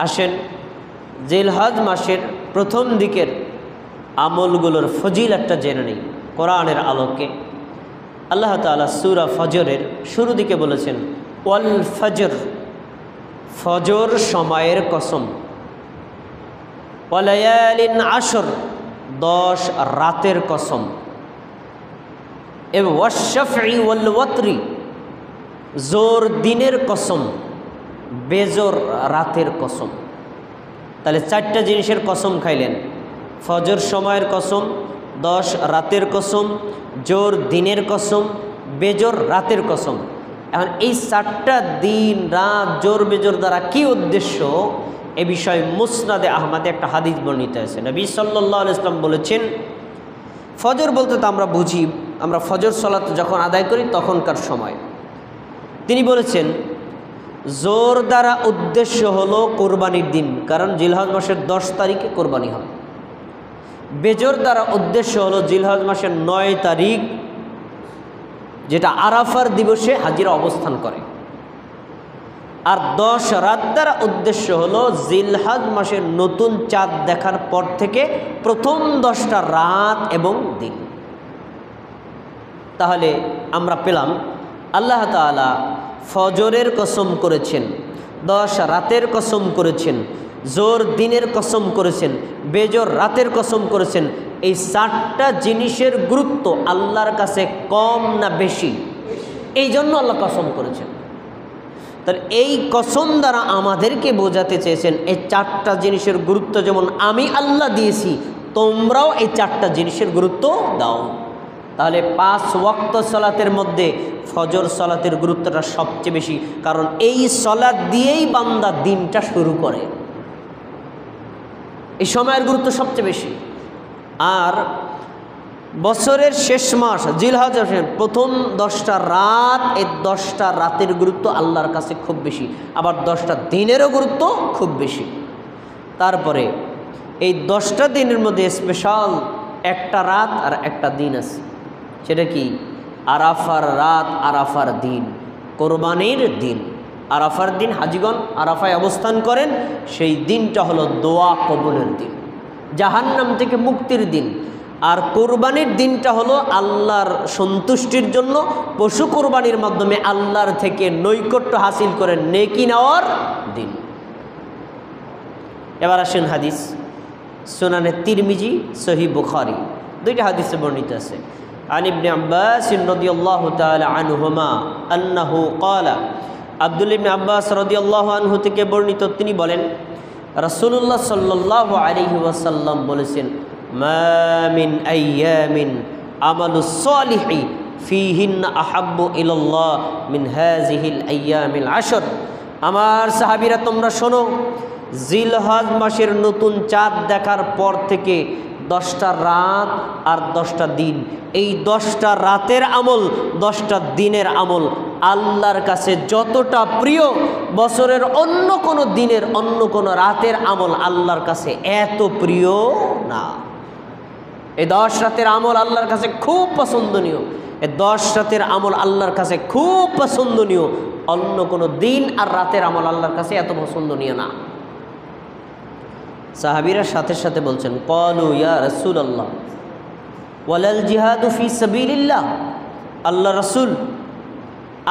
আসেন জিলহজ মাসের প্রথম দিকের আমলগুলোর ফজিলতটা জেনে নেই কোরআনের আলোকে। আল্লাহ তাআলা সূরা ফজরের শুরু দিকে বলেছেন, ওয়াল ফজর, ফজর সময়ের কসম, ওয়ালায়ালিন আশর, 10 রাতের কসম, এবং ওয়াশফি ওয়াল ওয়াতরি, জোর দিনের কসম, বেজোর রাতের কসম। তাহলে 4টা জিনিসের কসম খাইলেন, ফজর সময়ের কসম, 10 রাতের কসম, জোর দিনের কসম, বেজোর রাতের কসম। এখন এই 4টা দিন রাত জোর বেজোর দ্বারা কি উদ্দেশ্য, এ বিষয়ে মুসনাদে আহমদে একটা হাদিস বর্ণিত আছে। নবী সাল্লাল্লাহু আলাইহি ওয়াসাল্লাম বলেছেন, ফজর বলতে তো আমরা বুঝি, আমরা ফজর সালাত যখন আদায় করি তখনকার সময়। তিনি বলেছেন জোর দ্বারা উদ্দেশ্য হলো কোরবানির দিন, কারণ জিলহজ মাসের 10 তারিখে কোরবানি হয়। বেজোর দ্বারা উদ্দেশ্য হলো জিলহজ মাসের 9 তারিখ, যেটা আরাফার দিবসে হাজিরা অবস্থান করে। আর 10 রাত দ্বারা উদ্দেশ্য হলো জিলহজ মাসের নতুন চাঁদ দেখার পর থেকে প্রথম 10টা রাত এবং দিন। তাহলে আমরা পেলাম আল্লাহ তাআলা ফজরের কসম করেছেন, 10 রাতের কসম করেছেন, জোর দিনের কসম করেছেন, বেজোর রাতের কসম করেছেন। এই 4টা জিনিসের গুরুত্ব আল্লাহর কাছে কম না বেশি? এই জন্য আল্লাহ কসম করেছেন। তাহলে এই কসম দ্বারা আমাদেরকে বোঝাতে চেয়েছেন এই 4টা জিনিসের গুরুত্ব যেমন আমি আল্লাহ দিয়েছি, তোমরাও এই 4টা জিনিসের গুরুত্ব দাও। তাহলে 5 ওয়াক্ত সালাতের মধ্যে ফজর সালাতের গুরুত্বটা সবচেয়ে বেশি, কারণ এই সালাত দিয়েই বান্দা দিনটা শুরু করে। এই সময়ের গুরুত্ব সবচেয়ে বেশি। আর বছরের শেষ মাস জিলহজ মাসের প্রথম 10টা রাত, এই 10টা রাতের গুরুত্ব আল্লাহর কাছে খুব বেশি, আবার 10টা দিনেরও গুরুত্ব খুব বেশি। তারপরে এই 10টা দিনের মধ্যে স্পেশাল একটা রাত আর একটা দিন আছে, সেটা কি? আরাফার রাত, আরাফার দিন, কোরবানির দিন। আরাফার দিন হাজিগণ আরাফায় অবস্থান করেন, সেই দিনটা হলো দোয়া কবুলের দিন, জাহান্নাম থেকে মুক্তির দিন। আর কোরবানির দিনটা হলো আল্লাহর সন্তুষ্টির জন্য পশু কোরবানির মাধ্যমে আল্লাহর থেকে নৈকট্য হাসিল করে নেকি নেওয়ার দিন। এবার আসেন হাদিস, সুনানে তিরমিজি, সহিহ বুখারী, 2টা হাদিসে বর্ণিত আছে। আন ইবনে আব্বাস রাদিয়াল্লাহু তাআলা আনহুমা আন্নাহু ক্বালা, আব্দুল্লাহ ইবনে আব্বাস রাদিয়াল্লাহু আনহু থেকে বর্ণিত, তিনি বলেন রাসূলুল্লাহ সাল্লাল্লাহু আলাইহি ওয়াসাল্লাম বলেছেন, মা মিন আইয়ামিন আমালুস সালিহি ফীহিন্না আহাব্বু ইলাল্লাহ মিন হাযিহিল আইয়ামিল আশর। আমার সাহাবীরা তোমরা শোনো, জিলহজ মাসের নতুন চাঁদ দেখার পর থেকে 10টা রাত আর 10টা দিন, এই 10টা রাতের আমল, 10টা দিনের আমল আল্লাহর কাছে যতটা প্রিয়, বছরের অন্য কোনো দিনের, অন্য কোনো রাতের আমল আল্লাহর কাছে এত প্রিয় না। এই 10 রাতের আমল আল্লাহর কাছে খুব পছন্দনীয়, এই 10 রাতের আমল আল্লাহর কাছে খুব পছন্দনীয়, অন্য কোনো দিন আর রাতের আমল আল্লাহর কাছে এত পছন্দনীয় না। সাহাবীরা সাথে সাথে বলছেন, ক্বালু ইয়া রাসূলুল্লাহ ওয়ালাল জিহাদু ফি সাবিলিল্লাহ, আল্লাহ রাসূল,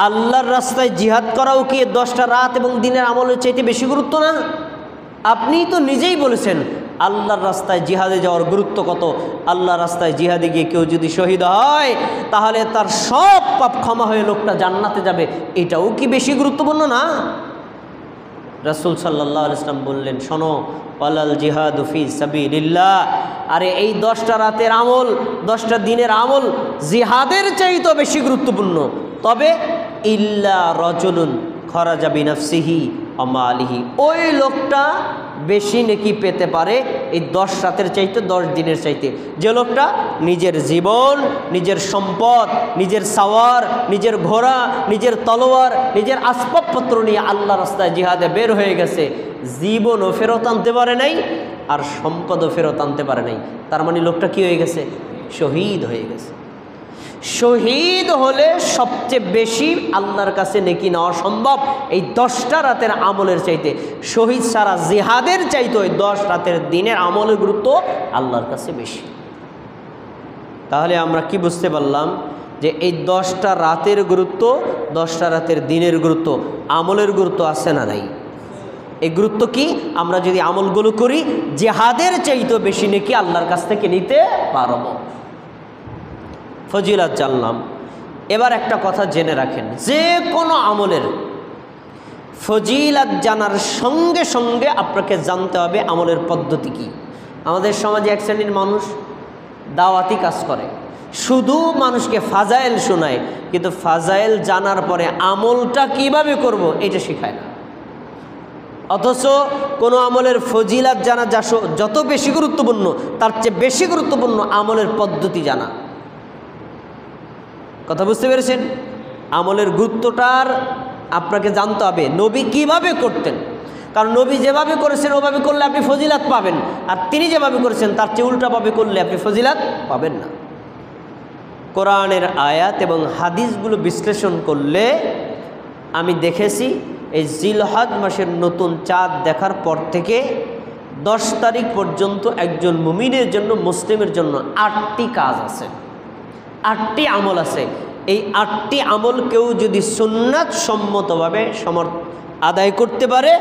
আল্লাহর রাস্তায় জিহাদ করাও কি 10টা রাত এবং দিনের আমলের চাইতে বেশি গুরুত্ব না? আপনিই তো নিজেই বলেছেন আল্লাহর রাস্তায় জিহাদে যাওয়ার গুরুত্ব কত। আল্লাহর রাস্তায় জিহাদে গিয়ে কেউ যদি শহীদ হয় তাহলে তার সব পাপ ক্ষমা হয়ে লোকটা জান্নাতে যাবে, এটাও কি বেশি গুরুত্বপূর্ণ না? রাসূল সাল্লাল্লাহু আলাইহি ওয়াসাল্লাম বললেন, শোনো, ওয়ালাল জিহাদু ফি সাবিলিল্লাহ, আরে এই 10টা রাতের আমল, 10টা দিনের আমল জিহাদের চাইতেও বেশি গুরুত্বপূর্ণ। তবে ইল্লা রাজুলুন খরাজা বিনাফসিহি ওয়া মালিহি, ওই লোকটা বেশি নেকি পেতে পারে এই 10 রাতের চাইতে, 10 দিনের চাইতে, যে লোকটা নিজের জীবন, নিজের সম্পদ, নিজের সাওয়ার, নিজের ঘোড়া, নিজের তলোয়ার, নিজের আসবাবপত্র নিয়ে আল্লাহ রাস্তায় জিহাদে বের হয়ে গেছে, জীবনও ফেরত আনতে পারে নাই আর সম্পদও ফেরত আনতে পারে নাই। তার মানে লোকটা কি হয়ে গেছে? শহীদ হয়ে গেছে। শহীদ হলে সবচেয়ে বেশি আল্লাহর কাছে নেকি নেওয়া সম্ভব এই 10টা রাতের আমলের চাইতে। শহীদ সারা জিহাদের চাইতে ওই 10 রাতের দিনের আমলের গুরুত্ব আল্লাহর কাছে বেশি। তাহলে আমরা কি বুঝতে পারলাম যে এই 10টা রাতের গুরুত্ব, 10টা রাতের দিনের গুরুত্ব, আমলের গুরুত্ব আছে না নাই? এই গুরুত্ব কি? আমরা যদি আমলগুলো করি জিহাদের চাইতে বেশি নেকি আল্লাহর কাছ থেকে নিতে পারব। ফজিলত জানলাম। এবার একটা কথা জেনে রাখেন, যে কোনো আমলের ফজিলত জানার সঙ্গে সঙ্গে আপনাকে জানতে হবে আমলের পদ্ধতি কি। আমাদের সমাজে এক শ্রেণীর মানুষ দাওয়াতি কাজ করে, শুধু মানুষকে ফাজাইল শোনায়, কিন্তু ফাজাইল জানার পরে আমলটা কিভাবে করব এটা শেখায় না। অথচ কোনো আমলের ফজিলত জানা যত বেশি গুরুত্বপূর্ণ, তার চেয়ে বেশি গুরুত্বপূর্ণ আমলের পদ্ধতি জানা। কথা বুঝতে পেরেছেন? আমলের গুরুত্বটার আপনাকে জানতে হবে নবী কিভাবে করতেন। কারণ নবী যেভাবে করেছেন ওভাবে করলে আপনি ফজিলত পাবেন, আর তিনি যেভাবে করেছেন তার চেয়ে উল্টাভাবে করলে আপনি ফজিলত পাবেন না। কোরআনের আয়াত এবং হাদিসগুলো বিশ্লেষণ করলে আমি দেখেছি এই জিলহজ মাসের নতুন চাঁদ দেখার পর থেকে 10 তারিখ পর্যন্ত একজন মুমিনের জন্য, মুসলিমের জন্য 8টি কাজ আছে, 8টি আমল আছে। এই 8টি আমল কেউ যদি সুন্নাত সম্মতভাবে আদায় করতে পারে,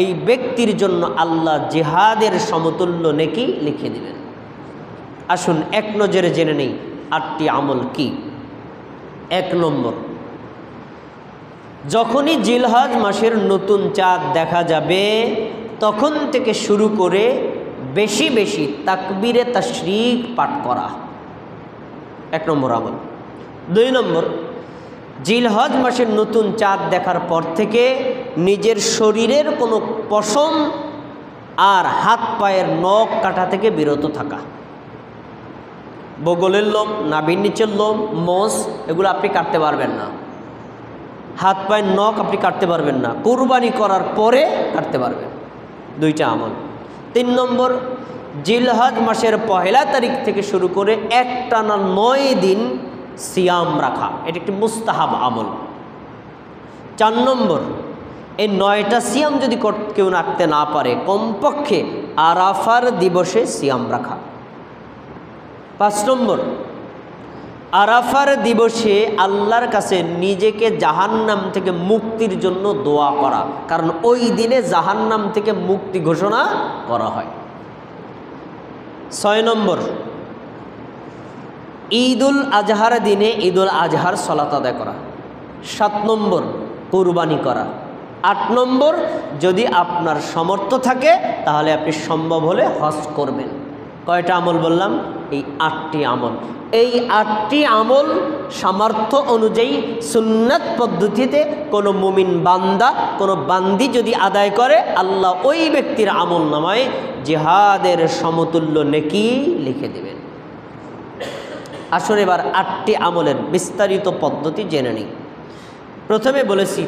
এই ব্যক্তির জন্য আল্লাহ জিহাদের সমতুল্য নেকি লিখে দিবেন। আসুন এক নজরে জেনে নেই 8টি আমল কি। 1 নম্বর, যখনই জিলহজ মাসের নতুন চাঁদ দেখা যাবে তখন থেকে শুরু করে বেশি বেশি তাকবীরে তাশরিক পাঠ করা, 1 নম্বর আমল। 2 নম্বর, জিলহজ মাসের নতুন চাঁদ দেখার পর থেকে নিজের শরীরের কোনো পশম আর হাত পায়ের নখ কাটা থেকে বিরত থাকা। বগলের লোম, নাভির নিচের লোম, মোষ এগুলো আপনি কাটতে পারবেন না। হাত পায়ের নখ আপনি কাটতে পারবেন না, কুরবানি করার পরে কাটতে পারবেন। 2টা আমল। 3 নম্বর, জিলহজ মাসের 1 তারিখ থেকে শুরু করে একটানা 9 দিন সিয়াম রাখা, এটি একটি মুস্তাহাব আমল। 4 নম্বর, এই 9টা সিয়াম যদি কেউ রাখতে না পারে, কমপক্ষে আরাফার দিবসে সিয়াম রাখা। 5 নম্বর, আরাফার দিবসে আল্লাহর কাছে নিজেকে জাহান্নাম থেকে মুক্তির জন্য দোয়া করা, কারণ ওই দিনে জাহান্নাম থেকে মুক্তি ঘোষণা করা হয়। 6 নম্বর, ঈদুল আজহার দিনে ঈদুল আজহার সালাত আদায় করা। 7 নম্বর, কুরবানি করা। 8 নম্বর, যদি আপনার সামর্থ্য থাকে তাহলে আপনি সম্ভব হলে হজ করবেন। কয়টা আমল বললাম? এই 8টি আমল। এই 8টি আমল সামর্থ্য অনুযায়ী সুন্নাত পদ্ধতিতে কোনো মুমিন বান্দা, কোনো বান্দি যদি আদায় করে, আল্লাহ ওই ব্যক্তির আমল নামায় জিহাদের সমতুল্য নেকি লিখে দেবেন। আসলে এবার 8টি আমলের বিস্তারিত পদ্ধতি জেনে নিই। প্রথমে বলেছি